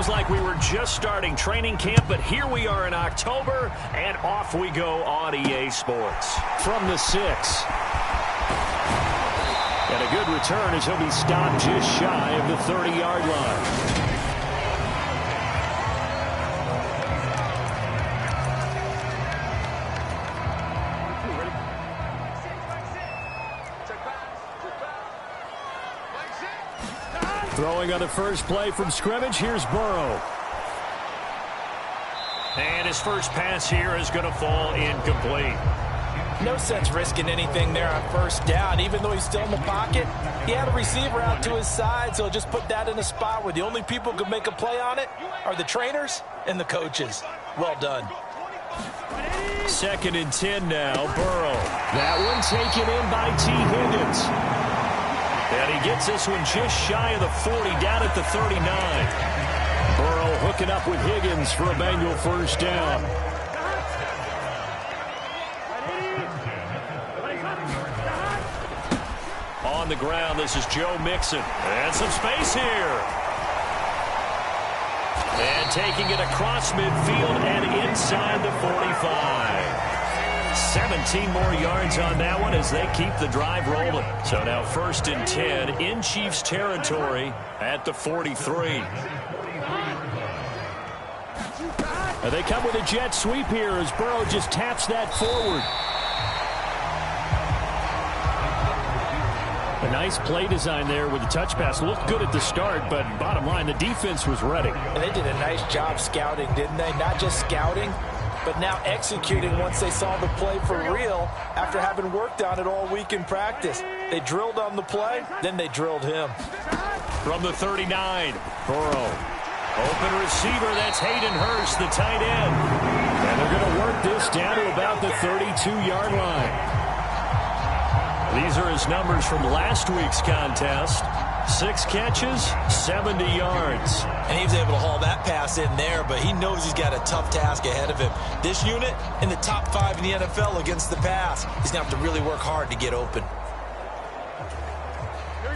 Seems like we were just starting training camp, but here we are in October, and off we go on EA Sports. From the 6. And a good return as he'll be stopped just shy of the 30-yard line. Throwing on the first play from scrimmage, here's Burrow. And his first pass here is going to fall incomplete. No sense risking anything there on first down. Even though he's still in the pocket, he had a receiver out to his side, so he'll just put that in a spot where the only people who can make a play on it are the trainers and the coaches. Well done. 2nd and 10 now, Burrow. That one taken in by T. Higgins. And he gets this one just shy of the 40, down at the 39. Burrow hooking up with Higgins for a Bengal first down. On the ground, this is Joe Mixon. And some space here. And taking it across midfield and inside the 45. 17 more yards on that one as they keep the drive rolling. So now 1st and 10 in Chiefs territory at the 43. And they come with a jet sweep here as Burrow just taps that forward. A nice play design there with the touch pass. Looked good at the start, but bottom line, the defense was ready. And they did a nice job scouting, didn't they? Not just scouting, but now executing once they saw the play for real after having worked on it all week in practice. They drilled on the play, then they drilled him. From the 39, Burrow. Open receiver, that's Hayden Hurst, the tight end. And they're going to work this down to about the 32-yard line. These are his numbers from last week's contest. 6 catches, 70 yards. And he was able to haul that pass in there, but he knows he's got a tough task ahead of him. This unit in the top 5 in the NFL against the pass. He's going to have to really work hard to get open.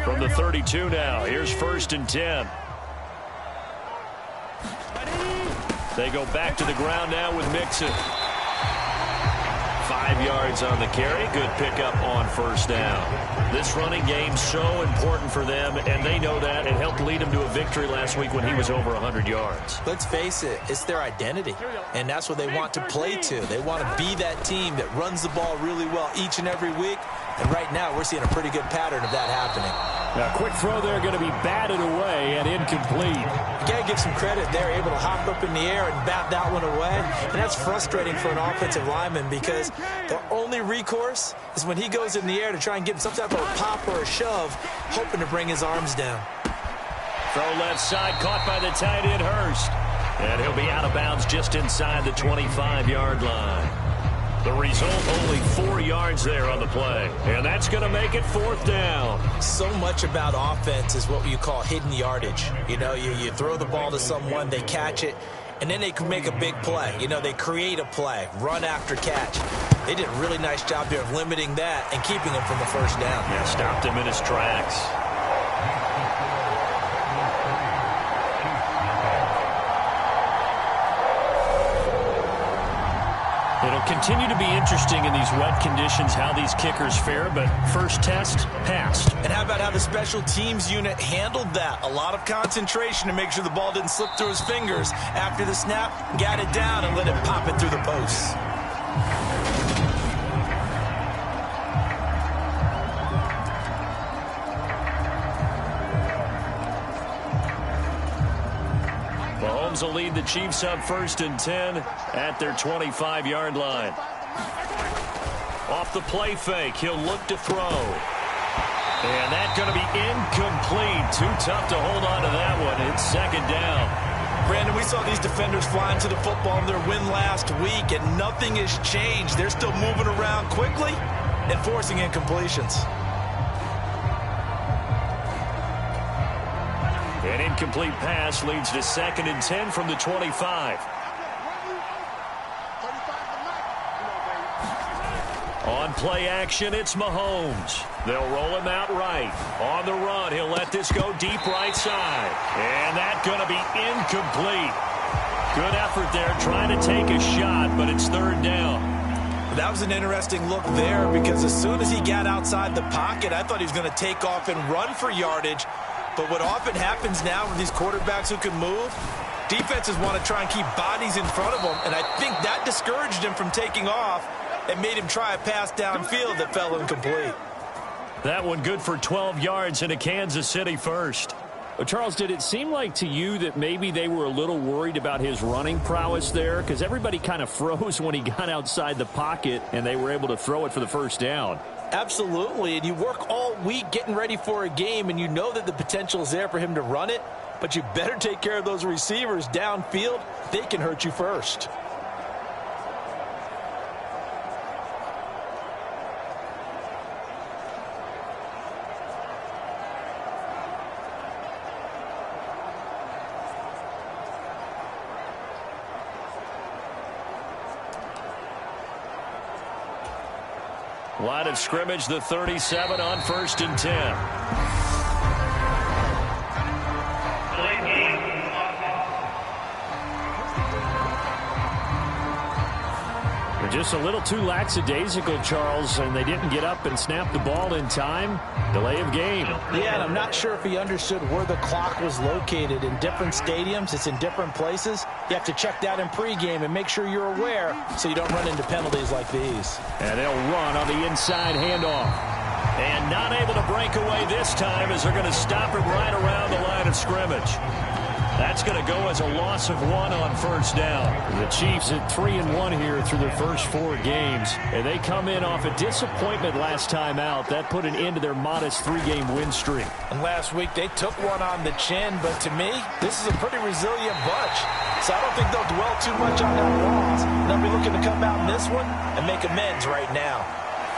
From the 32 now, here's 1st and 10. They go back to the ground now with Mixon. 5 yards on the carry. Good pickup on first down. This running game so important for them, and they know that. It helped lead them to a victory last week when he was over 100 yards. Let's face it, it's their identity, and that's what they want to play to. They want to be that team that runs the ball really well each and every week, and right now we're seeing a pretty good pattern of that happening. Now, quick throw there, going to be batted away and incomplete. You got to give some credit. They're able to hop up in the air and bat that one away. And that's frustrating for an offensive lineman because the only recourse is when he goes in the air to try and get some type of a pop or a shove, hoping to bring his arms down. Throw left side, caught by the tight end Hurst. And he'll be out of bounds just inside the 25-yard line. The result, only 4 yards there on the play. And that's going to make it 4th down. So much about offense is what you call hidden yardage. You know, you throw the ball to someone, they catch it, and then they can make a big play. You know, they create a play, run after catch. They did a really nice job there of limiting that and keeping him from the first down. Yeah, stopped him in his tracks. It'll continue to be interesting in these wet conditions how these kickers fare, but first test, passed. And how about how the special teams unit handled that? A lot of concentration to make sure the ball didn't slip through his fingers. After the snap, got it down and let it pop it through the posts. Mahomes will lead the Chiefs up 1st and 10 at their 25-yard line. Off the play fake, he'll look to throw. And that's going to be incomplete. Too tough to hold on to that one. It's 2nd down. Brandon, we saw these defenders flying to the football in their win last week, and nothing has changed. They're still moving around quickly and forcing incompletions. An incomplete pass leads to 2nd and 10 from the 25. On play action, it's Mahomes. They'll roll him out right. On the run, he'll let this go deep right side. And that's going to be incomplete. Good effort there trying to take a shot, but it's third down. That was an interesting look there because as soon as he got outside the pocket, I thought he was going to take off and run for yardage. But what often happens now with these quarterbacks who can move, defenses want to try and keep bodies in front of them, and I think that discouraged him from taking off and made him try a pass downfield that fell incomplete. That one good for 12 yards into Kansas City first. Well, Charles, did it seem like to you that maybe they were a little worried about his running prowess there? Because everybody kind of froze when he got outside the pocket, and they were able to throw it for the first down. Absolutely, and you work all week getting ready for a game, and you know that the potential is there for him to run it, but you better take care of those receivers downfield. They can hurt you first. Line of scrimmage, the 37 on 1st and 10. Just a little too lackadaisical, Charles, and they didn't get up and snap the ball in time. Delay of game. Yeah, and I'm not sure if he understood where the clock was located. In different stadiums, it's in different places. You have to check that in pregame and make sure you're aware so you don't run into penalties like these. And they'll run on the inside handoff. And not able to break away this time as they're going to stop him right around the line of scrimmage. That's going to go as a loss of 1 on 1st down. The Chiefs at 3-1 here through their first 4 games. And they come in off a disappointment last time out. That put an end to their modest 3-game win streak. And last week they took one on the chin, but to me, this is a pretty resilient bunch. So I don't think they'll dwell too much on that loss. They'll be looking to come out in this one and make amends right now.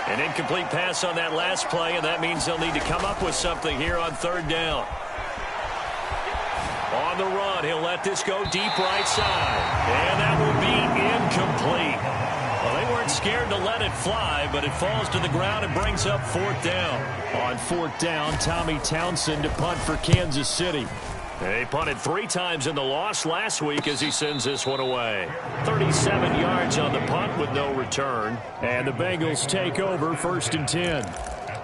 An incomplete pass on that last play, and that means they'll need to come up with something here on 3rd down. On the run, he'll let this go deep right side. And that will be incomplete. Well, they weren't scared to let it fly, but it falls to the ground and brings up 4th down. On 4th down, Tommy Townsend to punt for Kansas City. They punted 3 times in the loss last week as he sends this one away. 37 yards on the punt with no return. And the Bengals take over 1st and 10.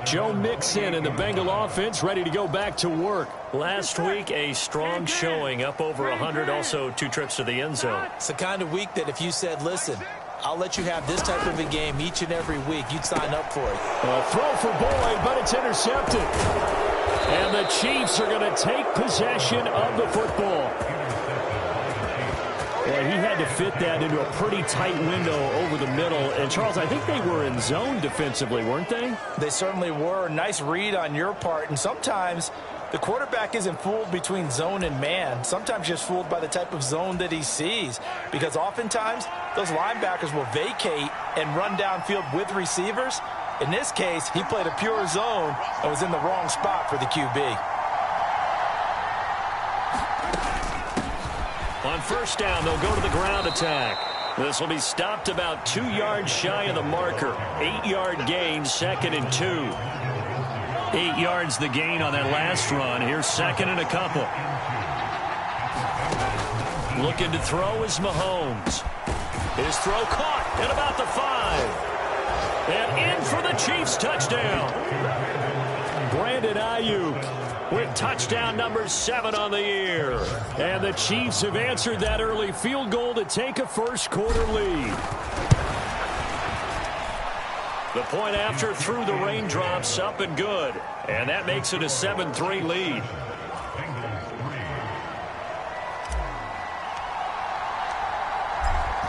Joe Mixon and the Bengal offense ready to go back to work. Last week, a strong showing, up over 100, also 2 trips to the end zone. It's the kind of week that if you said, listen, I'll let you have this type of a game each and every week, you'd sign up for it. Throw for Boyd, but it's intercepted. And the Chiefs are going to take possession of the football. Well, he had to fit that into a pretty tight window over the middle. And, Charles, I think they were in zone defensively, weren't they? They certainly were. Nice read on your part. And sometimes the quarterback isn't fooled between zone and man. Sometimes just fooled by the type of zone that he sees. Because oftentimes those linebackers will vacate and run downfield with receivers. In this case, he played a pure zone and was in the wrong spot for the QB. On 1st down, they'll go to the ground attack. This will be stopped about 2 yards shy of the marker. 8-yard gain, 2nd and 2. 8 yards the gain on that last run. Here's 2nd and a couple. Looking to throw is Mahomes. His throw caught at about the 5. And in for the Chiefs touchdown. Brandon Ayuk with touchdown number 7 on the year. And the Chiefs have answered that early field goal to take a first-quarter lead. The point after through the raindrops, up and good. And that makes it a 7-3 lead.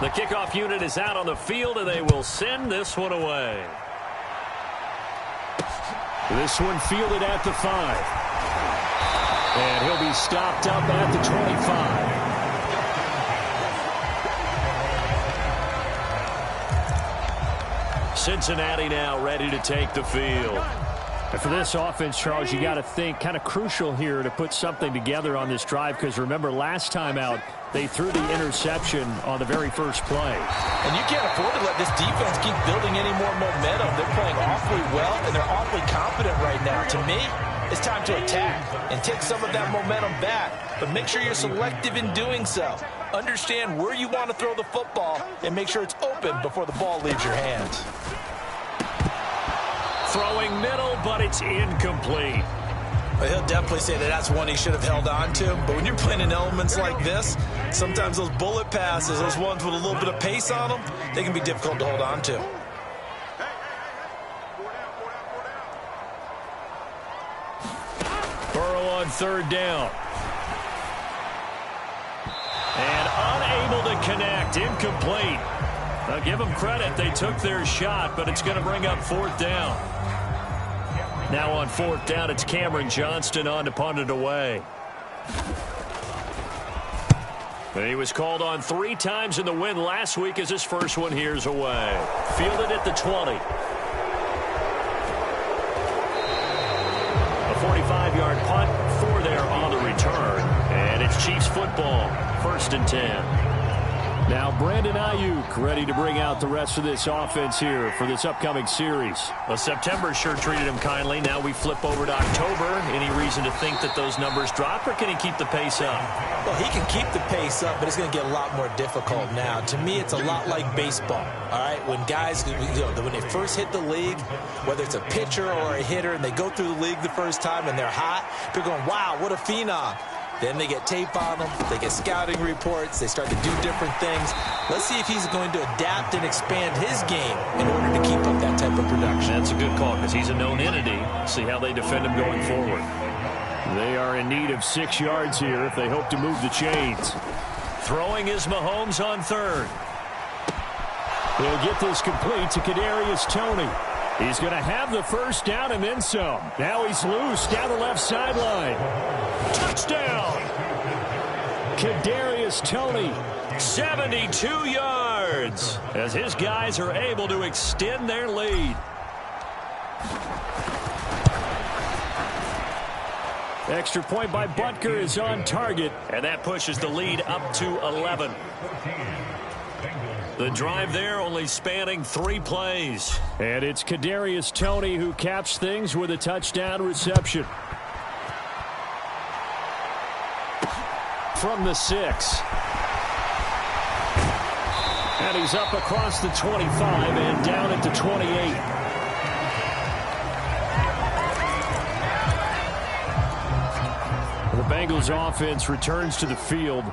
The kickoff unit is out on the field, and they will send this one away. This one fielded at the 5. And he'll be stopped up at the 25. Cincinnati now ready to take the field. And for this offense, Charles, you got to think kind of crucial here to put something together on this drive, because remember last time out they threw the interception on the very first play. And you can't afford to let this defense keep building any more momentum. They're playing awfully well, and they're awfully confident right now. To me, it's time to attack and take some of that momentum back, but make sure you're selective in doing so. Understand where you want to throw the football and make sure it's open before the ball leaves your hands. Throwing middle, but it's incomplete. Well, he'll definitely say that that's one he should have held on to. But when you're playing in elements like this, sometimes those bullet passes, those ones with a little bit of pace on them, they can be difficult to hold on to. Burrow on third down. And unable to connect. Incomplete. Now give them credit. They took their shot, but it's going to bring up fourth down. Now on fourth down, it's Cameron Johnston on to punt it away. And he was called on 3 times in the win last week as his first one here's away. Fielded at the 20. A 45-yard punt, 4 there on the return. And it's Chiefs football, 1st and 10. Now Brandon Ayuk ready to bring out the rest of this offense here for this upcoming series. Well, September sure treated him kindly. Now we flip over to October. Any reason to think that those numbers drop, or can he keep the pace up? Well, he can keep the pace up, but it's going to get a lot more difficult now. To me, it's a lot like baseball, all right? When guys, when they first hit the league, whether it's a pitcher or a hitter, and they go through the league the first time and they're hot, people are going, wow, what a phenom. Then they get tape on them, they get scouting reports, they start to do different things. Let's see if he's going to adapt and expand his game in order to keep up that type of production. That's a good call, because he's a known entity. See how they defend him going forward. They are in need of 6 yards here if they hope to move the chains. Throwing is Mahomes on third. He'll get this complete to Kadarius Toney. He's going to have the first down and then some. Now he's loose down the left sideline. Touchdown! Kadarius Toney, 72 yards, as his guys are able to extend their lead. Extra point by Butker is on target, and that pushes the lead up to 11. The drive there only spanning 3 plays. And it's Kadarius Toney who caps things with a touchdown reception. From the 6. And he's up across the 25 and down at the 28. The Bengals offense returns to the field.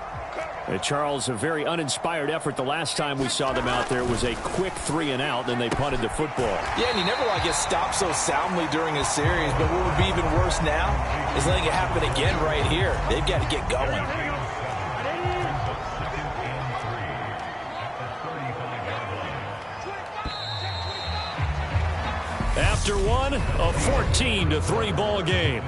And Charles, a very uninspired effort the last time we saw them out there. Was a quick 3 and out, then they punted the football. Yeah, and you never want to get stopped so soundly during a series, but what would be even worse now is letting it happen again right here. They've got to get going. After one, a 14-3 ball game.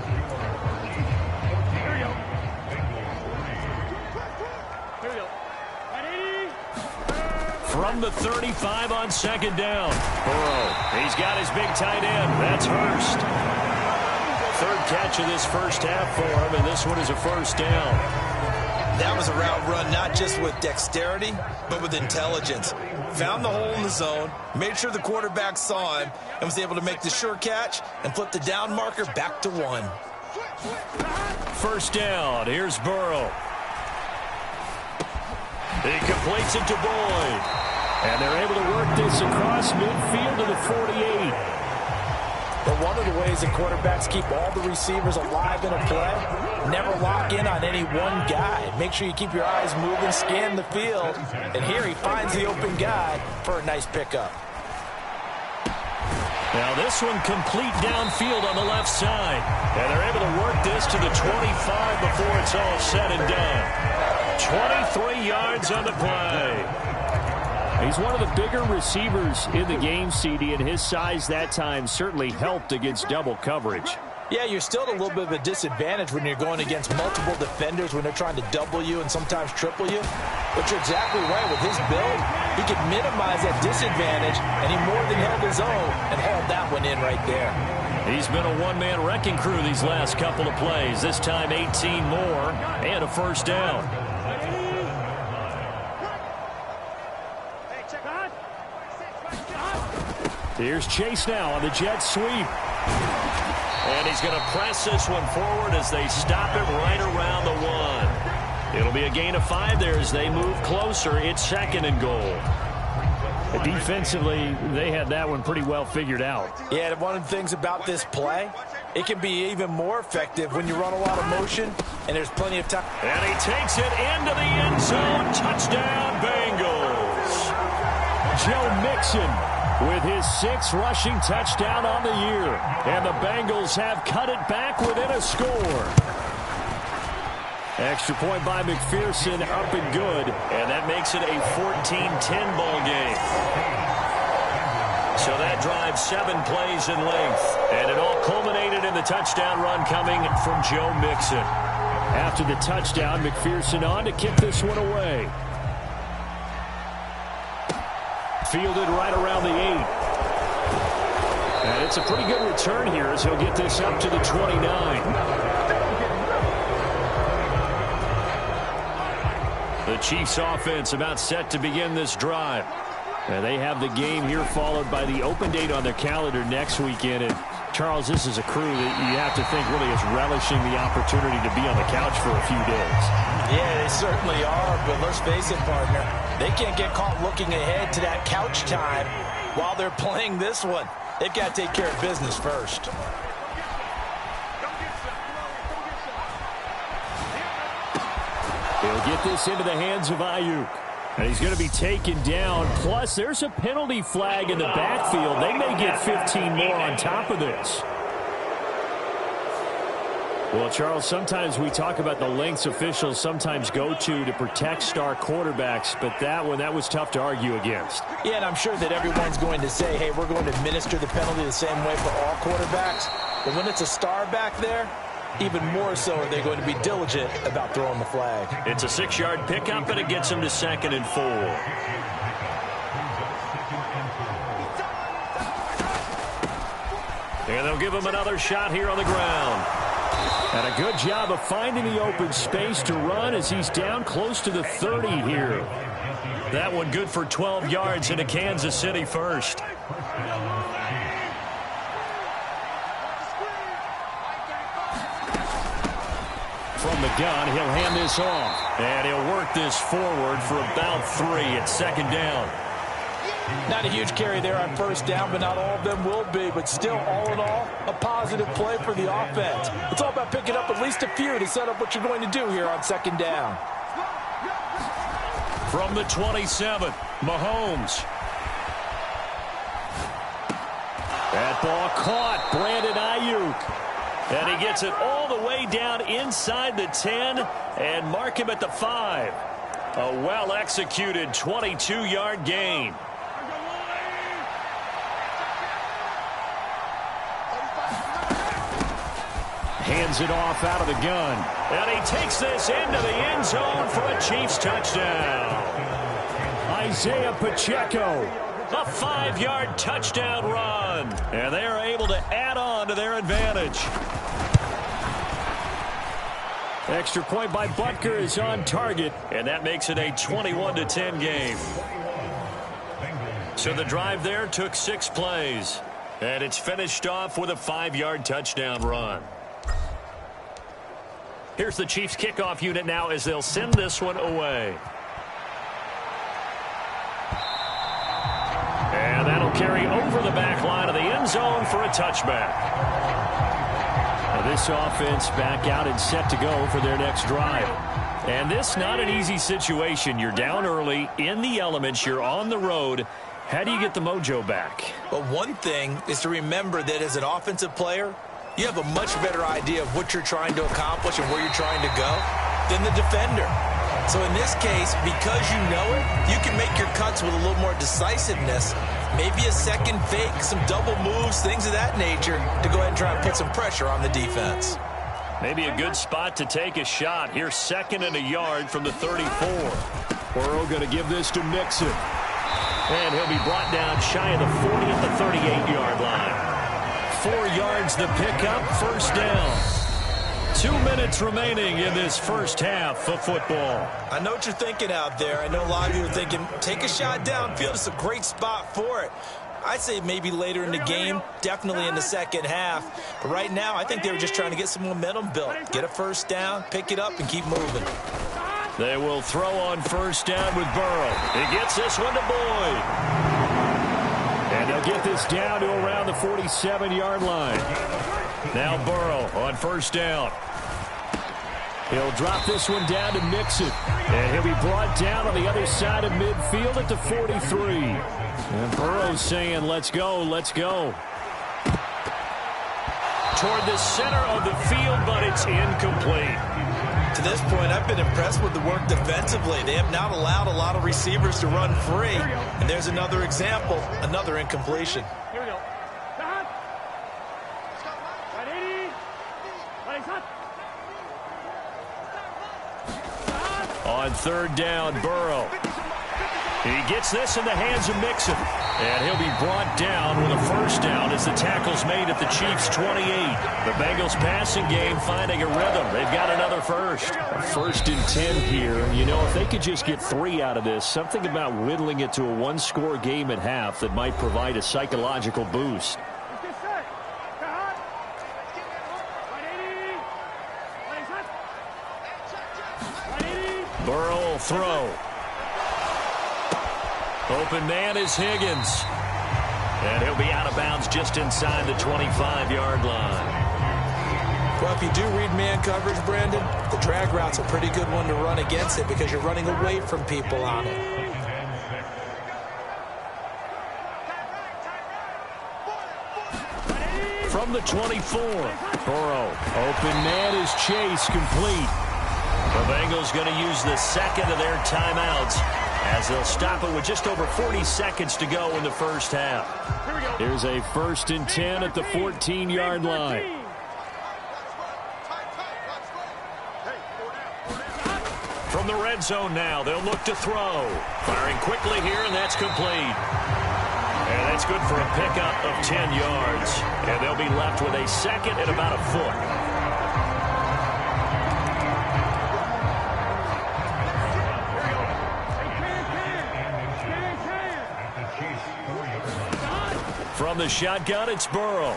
From the 35 on second down. Burrow, he's got his big tight end. That's Hurst. 3rd catch of this first half for him, and this one is a first down. That was a route run not just with dexterity, but with intelligence. Found the hole in the zone, made sure the quarterback saw him, and was able to make the sure catch and flip the down marker back to 1. First down. Here's Burrow. He completes it to Boyd. And they're able to work this across midfield to the 48. But one of the ways that quarterbacks keep all the receivers alive in a play, never lock in on any one guy. Make sure you keep your eyes moving, scan the field. And here he finds the open guy for a nice pickup. Now this one complete downfield on the left side. And they're able to work this to the 25 before it's all said and done. 23 yards on the play. He's one of the bigger receivers in the game, CD, and his size that time certainly helped against double coverage. Yeah, you're still at a little bit of a disadvantage when you're going against multiple defenders when they're trying to double you and sometimes triple you. But you're exactly right. With his build, he could minimize that disadvantage, and he more than held his own and hauled that one in right there. He's been a one-man wrecking crew these last couple of plays. This time 18 more and a first down. Here's Chase now on the jet sweep. And he's going to press this one forward as they stop it right around the 1. It'll be a gain of 5 there as they move closer. It's 2nd and goal. Defensively, they had that one pretty well figured out. Yeah, one of the things about this play, it can be even more effective when you run a lot of motion and there's plenty of time. And he takes it into the end zone. Touchdown, Bengals. Joe Mixon with his 6th rushing touchdown on the year. And the Bengals have cut it back within a score. Extra point by McPherson, up and good. And that makes it a 14-10 ball game. So that drives 7 plays in length. And it all culminated in the touchdown run coming from Joe Mixon. After the touchdown, McPherson on to kick this one away. Fielded right around the 8. And it's a pretty good return here as he'll get this up to the 29. The Chiefs offense about set to begin this drive. And they have the game here followed by the open date on their calendar next weekend. And Charles, this is a crew that you have to think really is relishing the opportunity to be on the couch for a few days. Yeah, they certainly are, but let's face it, partner. They can't get caught looking ahead to that couch time while they're playing this one. They've got to take care of business first. He'll get this into the hands of Ayuk. And he's going to be taken down. Plus, there's a penalty flag in the backfield. They may get 15 more on top of this. Well, Charles, sometimes we talk about the lengths officials sometimes go to protect star quarterbacks, but that one, that was tough to argue against. Yeah, and I'm sure that everyone's going to say, hey, we're going to administer the penalty the same way for all quarterbacks. But when it's a star back there, even more so are they going to be diligent about throwing the flag. It's a 6-yard pickup, and it gets them to 2nd and 4. And they'll give him another shot here on the ground. And a good job of finding the open space to run as he's down close to the 30 here. That one good for 12 yards into Kansas City first. From the gun, he'll hand this off. And he'll work this forward for about 3 at 2nd down. Not a huge carry there on 1st down, but not all of them will be. But still, all in all, a positive play for the offense. It's all about picking up at least a few to set up what you're going to do here on 2nd down. From the 27, Mahomes. That ball caught. Brandon Ayuk. And he gets it all the way down inside the 10 and mark him at the 5. A well-executed 22-yard gain. Hands it off out of the gun. And he takes this into the end zone for a Chiefs touchdown. Isaiah Pacheco, a 5-yard touchdown run. And they are able to add on to their advantage. Extra point by Butker is on target, and that makes it a 21-10 game. So the drive there took 6 plays, and it's finished off with a 5-yard touchdown run. Here's the Chiefs kickoff unit now as they'll send this one away. And that'll carry over the back line of the end zone for a touchback. Now this offense back out and set to go for their next drive. And this not an easy situation. You're down early, in the elements, you're on the road. How do you get the mojo back? Well, one thing is to remember that as an offensive player, you have a much better idea of what you're trying to accomplish and where you're trying to go than the defender. So in this case, because you know it, you can make your cuts with a little more decisiveness. Maybe a second fake, some double moves, things of that nature to go ahead and try and put some pressure on the defense. Maybe a good spot to take a shot. Here's 2nd and a yard from the 34. Burrow going to give this to Mixon. And he'll be brought down shy of the 40 at the 38-yard line. 4 yards the pickup, first down. 2 minutes remaining in this first half of football. I know what you're thinking out there. I know a lot of you are thinking, take a shot downfield. It's a great spot for it. I'd say maybe later in the game, definitely in the second half. But right now, I think they were just trying to get some momentum built. Get a first down, pick it up, and keep moving. They will throw on first down with Burrow. He gets this one to Boyd. And they'll get this down to around the 47-yard line. Now Burrow on first down. He'll drop this one down to Mixon. And he'll be brought down on the other side of midfield at the 43. And Burrow's saying, let's go, let's go. Toward the center of the field, but it's incomplete. To this point, I've been impressed with the work defensively. They have not allowed a lot of receivers to run free. And there's another example, another incompletion. Here we go. On third down, Burrow. He gets this in the hands of Mixon. And he'll be brought down with a first down as the tackle's made at the Chiefs' 28. The Bengals passing game finding a rhythm. They've got another first. A 1st and 10 here. You know, if they could just get 3 out of this, something about whittling it to a one-score game at half that might provide a psychological boost. Burrow will throw. Open man is Higgins. And he'll be out of bounds just inside the 25-yard line. Well, if you do read man coverage, Brandon, the drag route's a pretty good one to run against it because you're running away from people on it. From the 24, Burrow. Open man is Chase, complete. The Bengals going to use the second of their timeouts as they'll stop it with just over 40 seconds to go in the first half. Here's a 1st and 10 at the 14-yard line. From the red zone now, they'll look to throw. Firing quickly here, and that's complete. And that's good for a pickup of 10 yards. And they'll be left with a second and about a foot. From the shotgun, it's Burrow.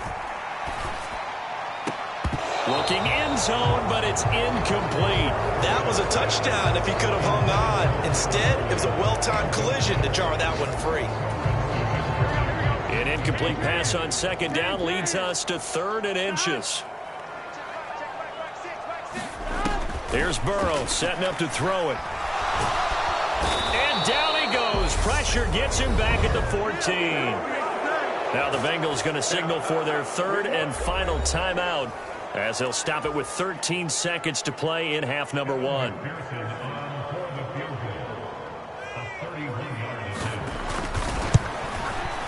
Looking end zone, but it's incomplete. That was a touchdown if he could have hung on. Instead, it was a well-timed collision to jar that one free. An incomplete pass on second down leads us to 3rd and inches. Here's Burrow setting up to throw it. And down he goes. Pressure gets him back at the 14. Now the Bengals going to signal for their 3rd and final timeout as they'll stop it with 13 seconds to play in half number 1.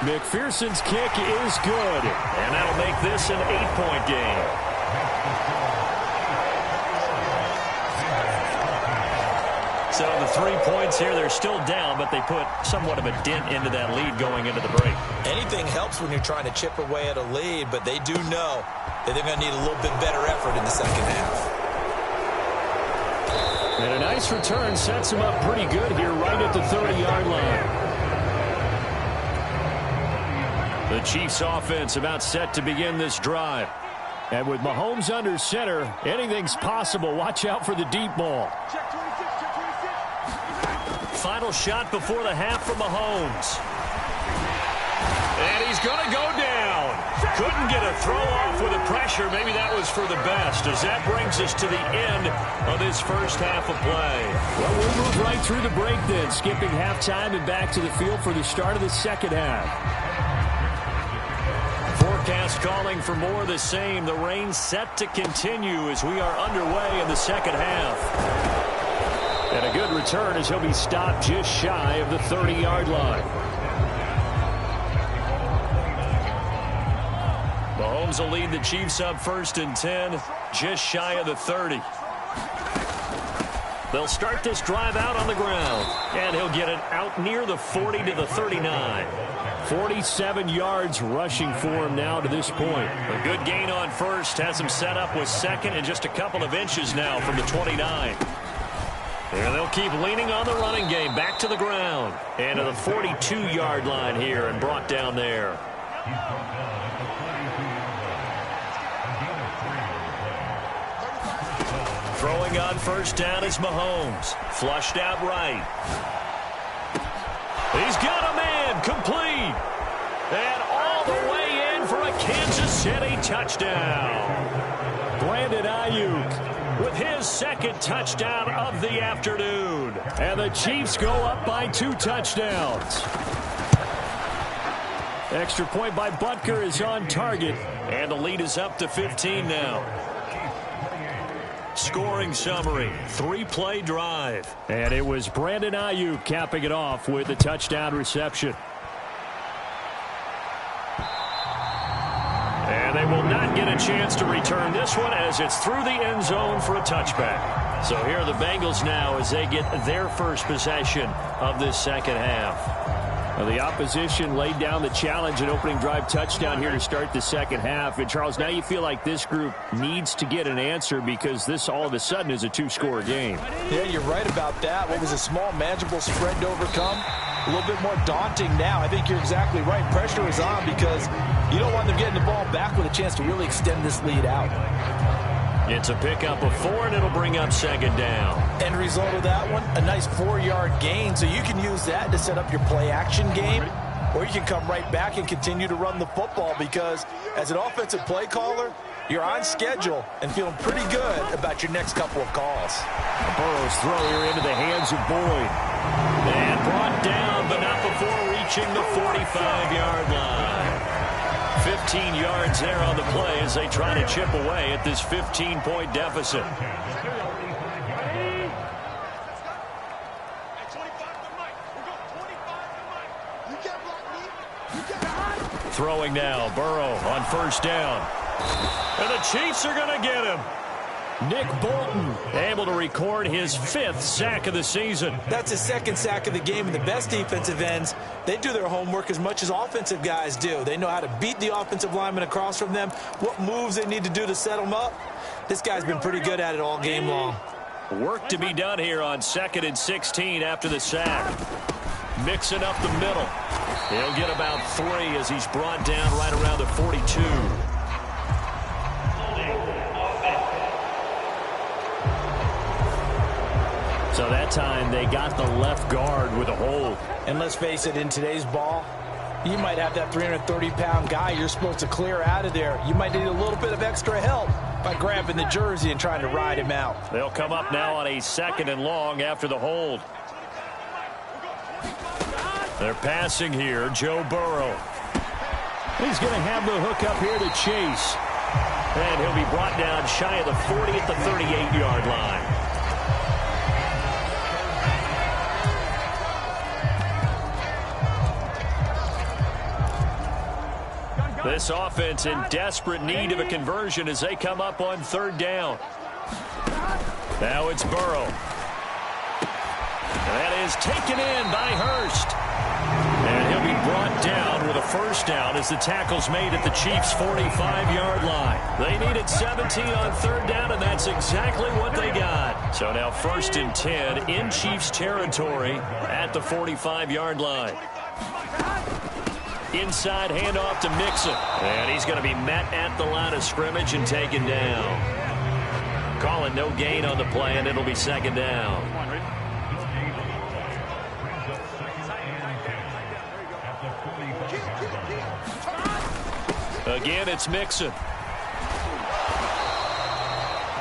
McPherson's kick is good, and that'll make this an 8-point game. So the 3 points here, they're still down, but they put somewhat of a dent into that lead going into the break. Anything helps when you're trying to chip away at a lead, but they do know that they're going to need a little bit better effort in the second half. And a nice return sets them up pretty good here right at the 30-yard line. The Chiefs offense about set to begin this drive. And with Mahomes under center, anything's possible. Watch out for the deep ball. Final shot before the half from Mahomes. And he's going to go down. Couldn't get a throw off with the pressure. Maybe that was for the best, as that brings us to the end of this first half of play. Well, we'll move right through the break then, skipping halftime and back to the field for the start of the second half. Forecast calling for more of the same. The rain set to continue as we are underway in the second half. And a good return as he'll be stopped just shy of the 30-yard line. Mahomes will lead the Chiefs up 1st and 10, just shy of the 30. They'll start this drive out on the ground, and he'll get it out near the 40 to the 39. 47 yards rushing for him now to this point. A good gain on first has him set up with second and just a couple of inches now from the 29. And they'll keep leaning on the running game. Back to the ground. And to the 42-yard line here and brought down there. Throwing on first down is Mahomes. Flushed out right. He's got a man. Complete. And all the way in for a Kansas City touchdown. Brandon Ayuk with his second touchdown of the afternoon. And the Chiefs go up by 2 touchdowns. Extra point by Butker is on target. And the lead is up to 15 now. Scoring summary, 3-play drive. And it was Brandon Ayuk capping it off with a touchdown reception. And they will not get a chance to return this one as it's through the end zone for a touchback. So here are the Bengals now as they get their first possession of this second half. Well, the opposition laid down the challenge and opening drive touchdown here to start the second half. And, Charles, now you feel like this group needs to get an answer because this all of a sudden is a 2-score game. Yeah, you're right about that. What was a small, manageable spread to overcome, a little bit more daunting now. I think you're exactly right. Pressure is on because you don't want them getting the ball back with a chance to really extend this lead out. It's a pickup of 4, and it'll bring up second down. End result of that one, a nice 4-yard gain. So you can use that to set up your play-action game, or you can come right back and continue to run the football because as an offensive play caller, you're on schedule and feeling pretty good about your next couple of calls. Burrow's throw here into the hands of Boyd. And brought down, but not before reaching the 45-yard line. 15 yards there on the play as they try to chip away at this 15-point deficit. Throwing now, Burrow on first down. And the Chiefs are going to get him. Nick Bolton able to record his 5th sack of the season. That's his 2nd sack of the game, and the best defensive ends, they do their homework as much as offensive guys do. They know how to beat the offensive lineman across from them, what moves they need to do to set them up. This guy's been pretty good at it all game long. Work to be done here on 2nd and 16 after the sack. Mixing up the middle. He'll get about 3 as he's brought down right around the 42. So that time they got the left guard with a hold. And let's face it, in today's ball, you might have that 330-pound guy you're supposed to clear out of there. You might need a little bit of extra help by grabbing the jersey and trying to ride him out. They'll come up now on a 2nd and long after the hold. They're passing here, Joe Burrow. He's going to have the hook up here to Chase. And he'll be brought down shy of the 40 at the 38-yard line. This offense in desperate need of a conversion as they come up on 3rd down. Now it's Burrow. And that is taken in by Hurst. And he'll be brought down with a 1st down as the tackle's made at the Chiefs' 45-yard line. They needed 17 on 3rd down, and that's exactly what they got. So now 1st and 10 in Chiefs territory at the 45-yard line. Inside handoff to Mixon. And he's going to be met at the line of scrimmage and taken down. Calling no gain on the play, and it'll be 2nd down. Again, it's Mixon.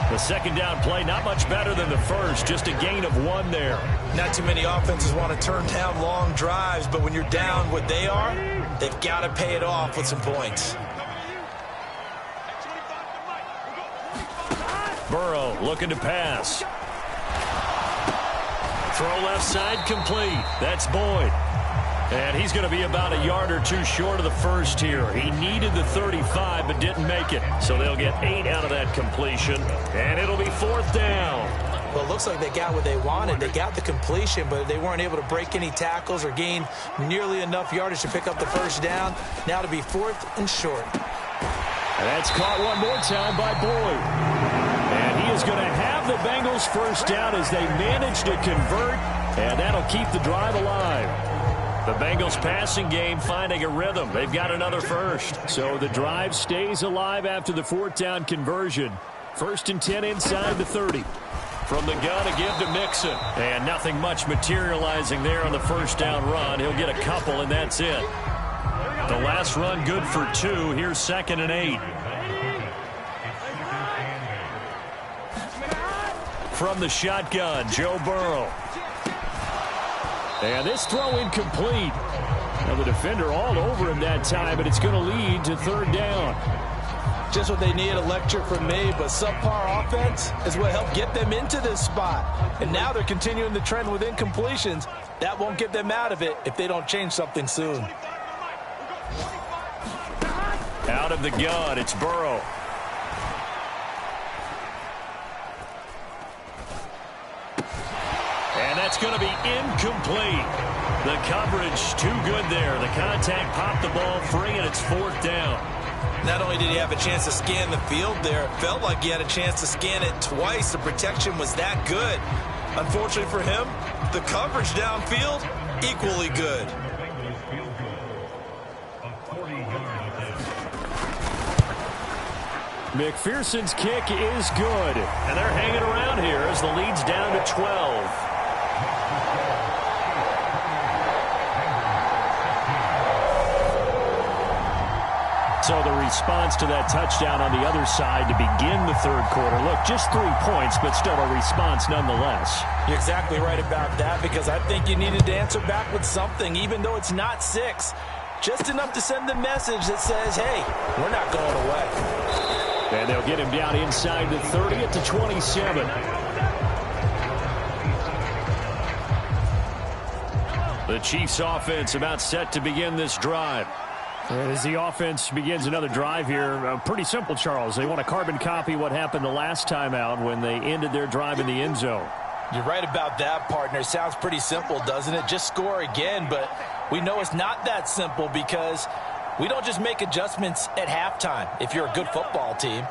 The 2nd down play, not much better than the first, just a gain of 1 there. Not too many offenses want to turn down long drives, but when you're down what they are, they've got to pay it off with some points. Burrow looking to pass. Throw left side complete. That's Boyd. And he's going to be about a yard or 2 short of the first here. He needed the 35 but didn't make it. So they'll get 8 out of that completion. And it'll be 4th down. Well, it looks like they got what they wanted. They got the completion, but they weren't able to break any tackles or gain nearly enough yardage to pick up the first down. Now to be 4th and short. And that's caught one more time by Boyd. And he is going to have the Bengals first down as they manage to convert, and that'll keep the drive alive. The Bengals passing game finding a rhythm. They've got another first. So the drive stays alive after the 4th down conversion. 1st and 10 inside the 30. From the gun, a give to Mixon. And nothing much materializing there on the first down run. He'll get a couple, and that's it. The last run good for 2. Here's 2nd and 8. From the shotgun, Joe Burrow. And this throw incomplete. Now the defender all over him that time, but it's going to lead to 3rd down. Just what they need, a lecture from me, but subpar offense is what helped get them into this spot. And now they're continuing the trend with incompletions. That won't get them out of it if they don't change something soon. Out of the gun, it's Burrow. And that's going to be incomplete. The coverage too good there. The contact popped the ball free, and it's 4th down. Not only did he have a chance to scan the field there, it felt like he had a chance to scan it twice. The protection was that good. Unfortunately for him, the coverage downfield, equally good. McPherson's kick is good. And they're hanging around here as the lead's down to 12. So the response to that touchdown on the other side to begin the 3rd quarter. Look, just 3 points, but still a response nonetheless. You're exactly right about that, because I think you needed to answer back with something, even though it's not 6. Just enough to send the message that says, hey, we're not going away. And they'll get him down inside the 30 at the 27. The Chiefs offense about set to begin this drive. As the offense begins another drive here, pretty simple, Charles. They want to carbon copy what happened the last time out when they ended their drive in the end zone. You're right about that, partner. Sounds pretty simple, doesn't it? Just score again, but we know it's not that simple because we don't just make adjustments at halftime if you're a good football team.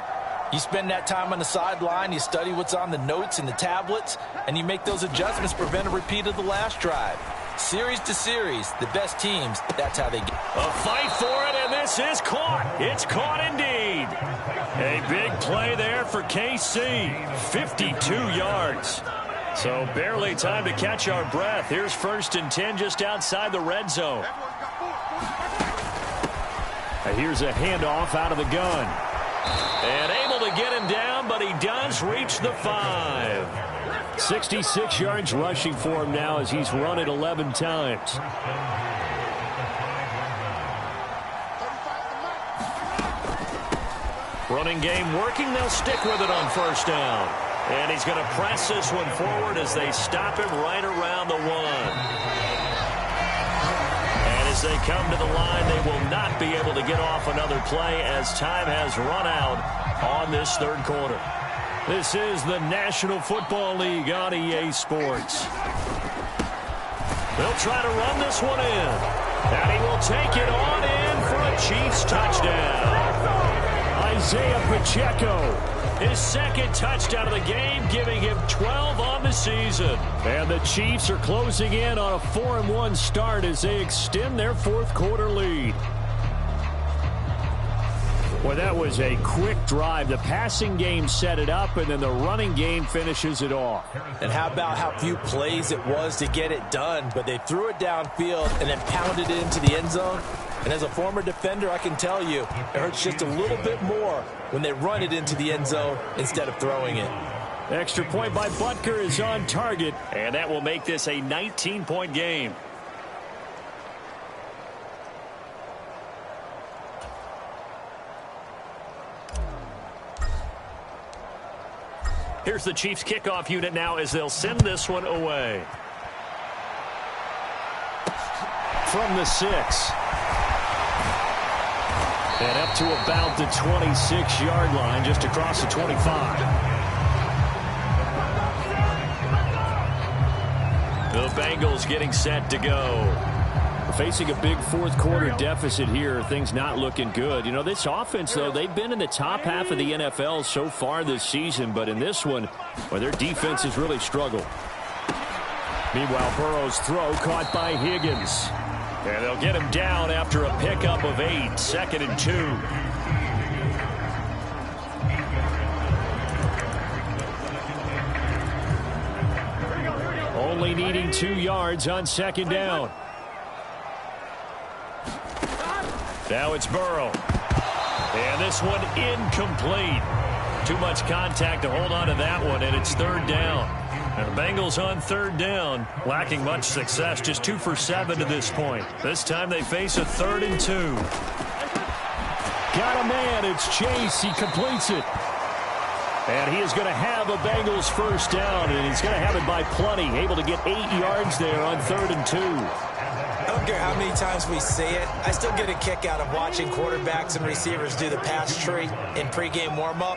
You spend that time on the sideline, you study what's on the notes and the tablets, and you make those adjustments to prevent a repeat of the last drive. Series to series, the best teams, that's how they get. A fight for it, and this is caught. It's caught indeed. A big play there for KC. 52 yards. So barely time to catch our breath. Here's 1st and 10 just outside the red zone. And here's a handoff out of the gun. And able to get him down, but he does reach the 5. 66 yards rushing for him now as he's run it 11 times. Running game working. They'll stick with it on 1st down. And he's going to press this one forward as they stop him right around the 1. And as they come to the line, they will not be able to get off another play as time has run out on this 3rd quarter. This is the National Football League on EA Sports. They'll try to run this one in. And he will take it on in for a Chiefs touchdown. Isaiah Pacheco, his 2nd touchdown of the game, giving him 12 on the season. And the Chiefs are closing in on a 4-1 start as they extend their 4th quarter lead. Well, that was a quick drive. The passing game set it up, and then the running game finishes it off. And how about how few plays it was to get it done, but they threw it downfield and then pounded it into the end zone. And as a former defender, I can tell you, it hurts just a little bit more when they run it into the end zone instead of throwing it. Extra point by Butker is on target, and that will make this a 19-point game. Here's the Chiefs kickoff unit now as they'll send this one away. From the 6. And up to about the 26-yard line, just across the 25. Bengals getting set to go. Facing a big fourth quarter deficit here, things not looking good. You know, this offense, though, they've been in the top half of the NFL so far this season, but in this one, well, their defense has really struggled. Meanwhile, Burrow's throw caught by Higgins. And they'll get him down after a pickup of 8, 2nd and 2. Only needing 2 yards on 2nd down. Now it's Burrow. And this one incomplete. Too much contact to hold on to that one, and it's 3rd down. And the Bengals on 3rd down, lacking much success, just 2 for 7 to this point. This time they face a 3rd and 2. Got a man, it's Chase, he completes it. And he is going to have a Bengals 1st down, and he's going to have it by plenty, able to get 8 yards there on 3rd and 2. I don't care how many times we see it. I still get a kick out of watching quarterbacks and receivers do the pass tree in pregame warm-up.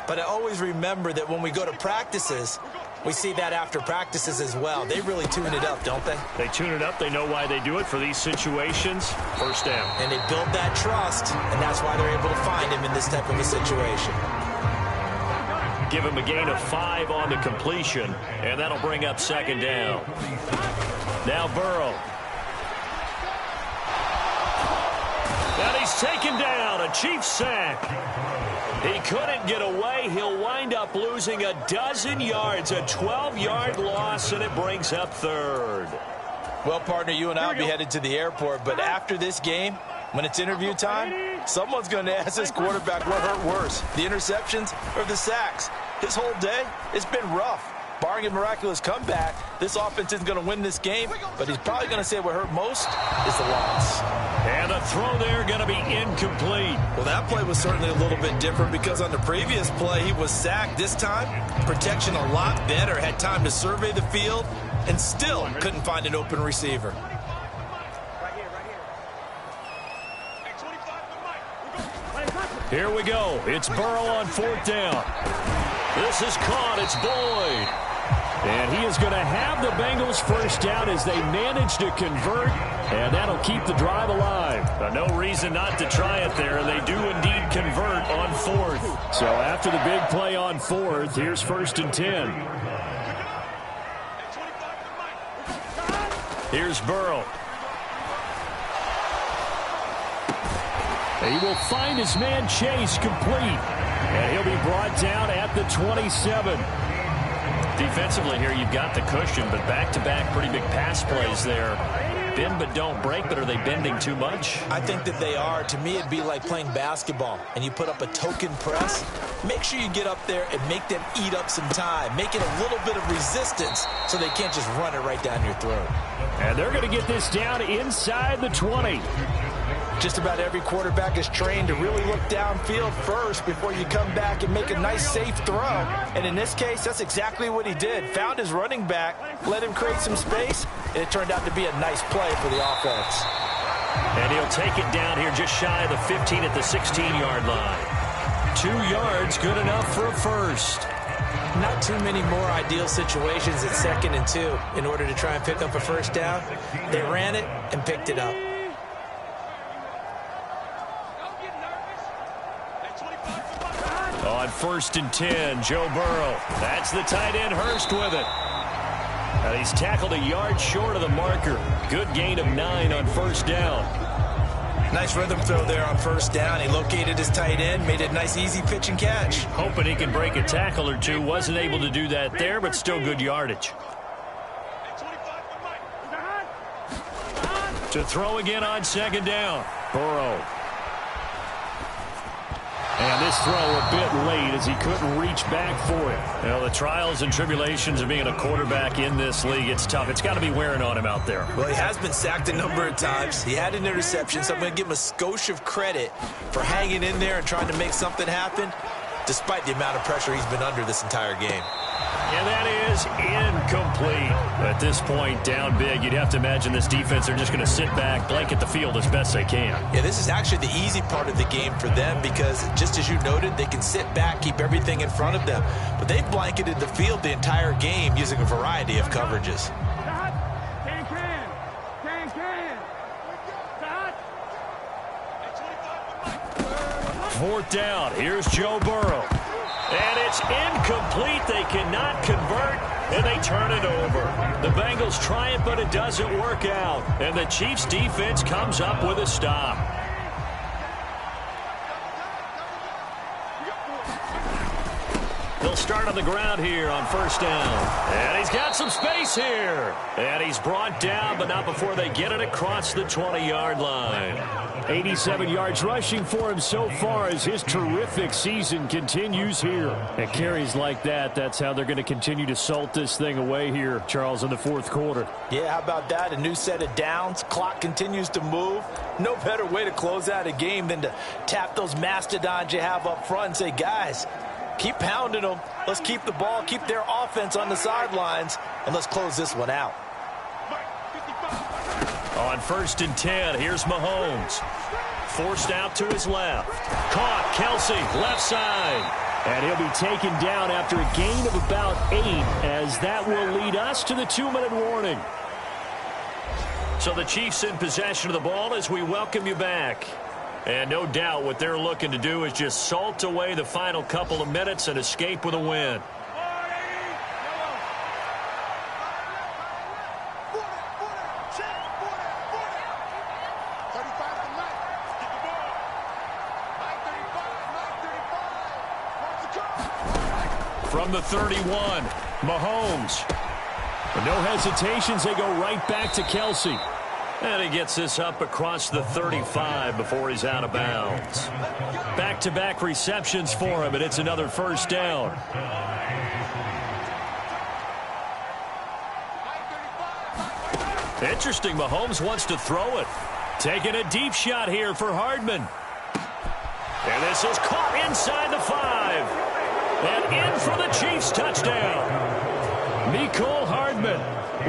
But I always remember that when we go to practices, we see that after practices as well. They really tune it up, don't they? They tune it up. They know why they do it for these situations. 1st down. And they build that trust, and that's why they're able to find him in this type of a situation. Give him a gain of 5 on the completion, and that'll bring up 2nd down. Now Burrow. And he's taken down, a Chiefs sack. He couldn't get away. He'll wind up losing a dozen yards, a 12-yard loss, and it brings up 3rd. Well, partner, you and I will be headed to the airport, but after this game, when it's interview time, someone's going to ask this quarterback what hurt worse, the interceptions or the sacks. His whole day, it's been rough. Barring a miraculous comeback, this offense isn't going to win this game, but he's probably going to say what hurt most is the loss. And a throw there going to be incomplete. Well, that play was certainly a little bit different because on the previous play, he was sacked. This time, protection a lot better, had time to survey the field, and still couldn't find an open receiver. Here we go. It's Burrow on 4th down. This is caught. It's Boyd. And he is going to have the Bengals 1st down as they manage to convert, and that'll keep the drive alive. No reason not to try it there, and they do indeed convert on 4th. So after the big play on 4th, here's 1st and 10. Here's Burrow. He will find his man Chase complete, and he'll be brought down at the 27. Defensively here, you've got the cushion, but back-to-back pretty big pass plays there. Bend but don't break, but are they bending too much? I think that they are. To me, it'd be like playing basketball, and you put up a token press. Make sure you get up there and make them eat up some time. Make it a little bit of resistance so they can't just run it right down your throat. And they're going to get this down inside the 20. Just about every quarterback is trained to really look downfield first before you come back and make a nice, safe throw. And in this case, that's exactly what he did. Found his running back, let him create some space, and it turned out to be a nice play for the offense. And he'll take it down here just shy of the 15 at the 16-yard line. 2 yards, good enough for a 1st. Not too many more ideal situations at 2nd and 2 in order to try and pick up a 1st down. They ran it and picked it up. On 1st and 10, Joe Burrow. That's the tight end, Hurst with it. And he's tackled a yard short of the marker. Good gain of 9 on 1st down. Nice rhythm throw there on 1st down. He located his tight end, made it a nice, easy pitch and catch. Hoping he can break a tackle or two. Wasn't able to do that there, but still good yardage. To throw again on 2nd down. Burrow. And this throw a bit late as he couldn't reach back for it. You know, the trials and tribulations of being a quarterback in this league, it's tough. It's got to be wearing on him out there. Well, he has been sacked a number of times. He had an interception, so I'm going to give him a skosh of credit for hanging in there and trying to make something happen, despite the amount of pressure he's been under this entire game. And that is incomplete. At this point, down big, you'd have to imagine this defense, they're just going to sit back, blanket the field as best they can. Yeah, this is actually the easy part of the game for them because, just as you noted, they can sit back, keep everything in front of them. But they've blanketed the field the entire game using a variety of coverages. 4th down. Here's Joe Burrow. And it's incomplete. They cannot convert, and they turn it over. The Bengals try it, but it doesn't work out. And the Chiefs' defense comes up with a stop. He'll start on the ground here on 1st down. And he's got some space here. And he's brought down, but not before they get it across the 20-yard line. 87 yards rushing for him so far as his terrific season continues here. And carries like that, that's how they're going to continue to salt this thing away here, Charles, in the 4th quarter. Yeah, how about that? A new set of downs. Clock continues to move. No better way to close out a game than to tap those mastodons you have up front and say, guys, keep pounding them. Let's keep the ball, keep their offense on the sidelines, and let's close this one out. On 1st and 10, here's Mahomes. Forced out to his left. Caught, Kelsey, left side. And he'll be taken down after a gain of about 8, as that will lead us to the 2-minute warning. So the Chiefs in possession of the ball as we welcome you back. And no doubt what they're looking to do is just salt away the final couple of minutes and escape with a win. From the 31, Mahomes. No hesitations, they go right back to Kelsey. And he gets this up across the 35 before he's out of bounds. Back-to-back receptions for him, and it's another 1st down. Interesting, Mahomes wants to throw it. Taking a deep shot here for Hardman. And this is caught inside the 5. And in for the Chiefs touchdown. Mecole Hardman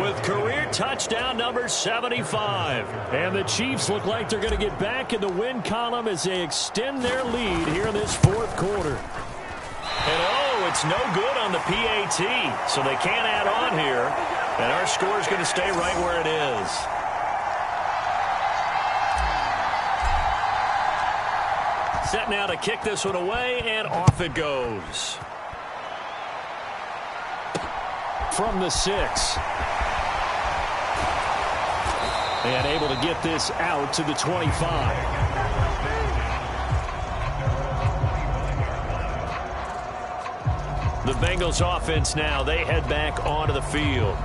with career touchdown number 75. And the Chiefs look like they're going to get back in the win column as they extend their lead here in this 4th quarter. And oh, it's no good on the PAT, so they can't add on here. And our score is going to stay right where it is. Set now to kick this one away, and off it goes. From the 6. And able to get this out to the 25. The Bengals offense now, they head back onto the field.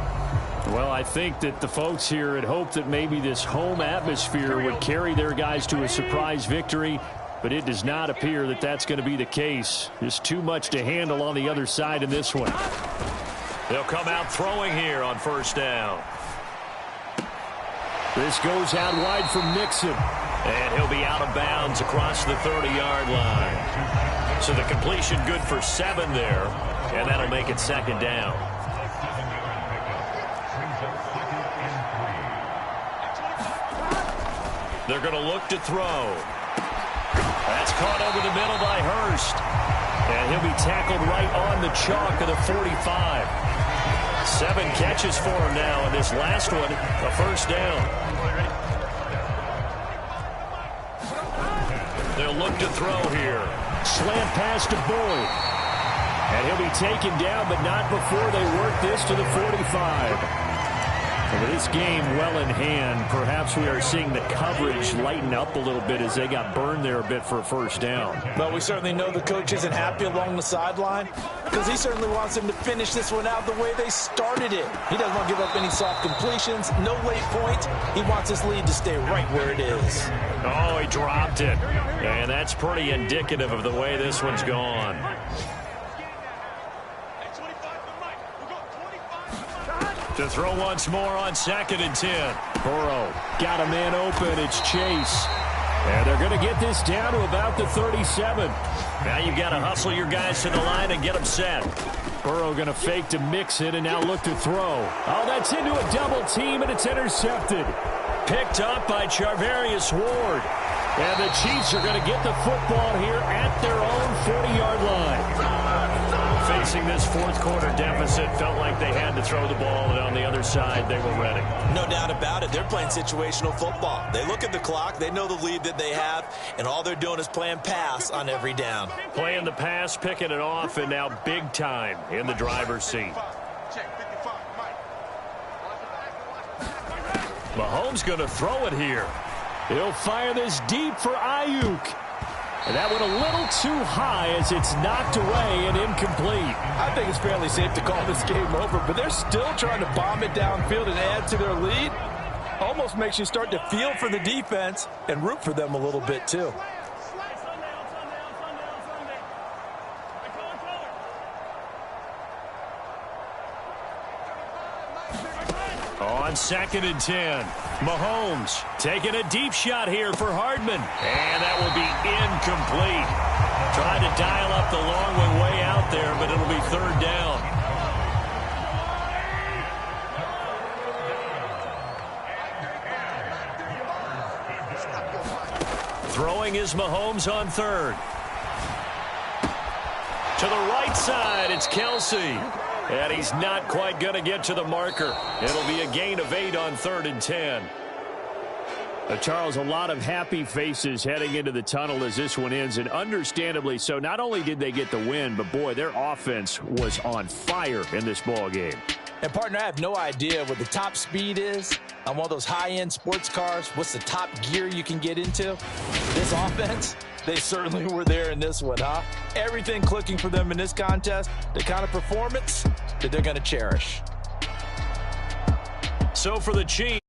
Well, I think that the folks here had hoped that maybe this home atmosphere would carry their guys to a surprise victory, but it does not appear that that's going to be the case. There's too much to handle on the other side in this one. They'll come out throwing here on 1st down. This goes out wide for Mixon. And he'll be out of bounds across the 30-yard line. So the completion good for 7 there, and that'll make it 2nd down. They're going to look to throw. That's caught over the middle by Hurst. And he'll be tackled right on the chalk of the 45. 7 catches for him now, and this last one, a 1st down. They'll look to throw here. Slant pass to Boyd. And he'll be taken down, but not before they work this to the 45. With this game well in hand, perhaps we are seeing the coverage lighten up a little bit as they got burned there a bit for a 1st down. But we certainly know the coach isn't happy along the sideline because he certainly wants them to finish this one out the way they started it. He doesn't want to give up any soft completions, no late points. He wants his lead to stay right where it is. Oh, he dropped it. And that's pretty indicative of the way this one's gone. To throw once more on 2nd and 10. Burrow got a man open. It's Chase. And they're going to get this down to about the 37. Now you've got to hustle your guys to the line and get them set. Burrow going to fake to Mixon and now look to throw. Oh, that's into a double team, and it's intercepted. Picked up by Charvarius Ward. And the Chiefs are going to get the football here at their own 40-yard line. facing this fourth quarter deficit, felt like they had to throw the ball, and on the other side, they were ready. No doubt about it. They're playing situational football. They look at the clock, they know the lead that they have, and all they're doing is playing pass on every down. Playing the pass, picking it off, and now big time in the driver's seat. Mahomes going to throw it here. He'll fire this deep for Ayuk. And that went a little too high as it's knocked away and incomplete. I think it's fairly safe to call this game over, but they're still trying to bomb it downfield and add to their lead. Almost makes you start to feel for the defense and root for them a little bit too. On 2nd and 10, Mahomes taking a deep shot here for Hardman. And that will be incomplete. Tried to dial up the long one way out there, but it'll be 3rd down. Throwing is Mahomes on 3rd. To the right side, it's Kelsey. And he's not quite going to get to the marker. It'll be a gain of 8 on 3rd and 10. Charles, a lot of happy faces heading into the tunnel as this one ends, and understandably so. Not only did they get the win, but, boy, their offense was on fire in this ball game. And, partner, I have no idea what the top speed is on one of those high-end sports cars. What's the top gear you can get into? This offense, they certainly were there in this one, huh? Everything clicking for them in this contest, the kind of performance that they're going to cherish. So for the Chiefs.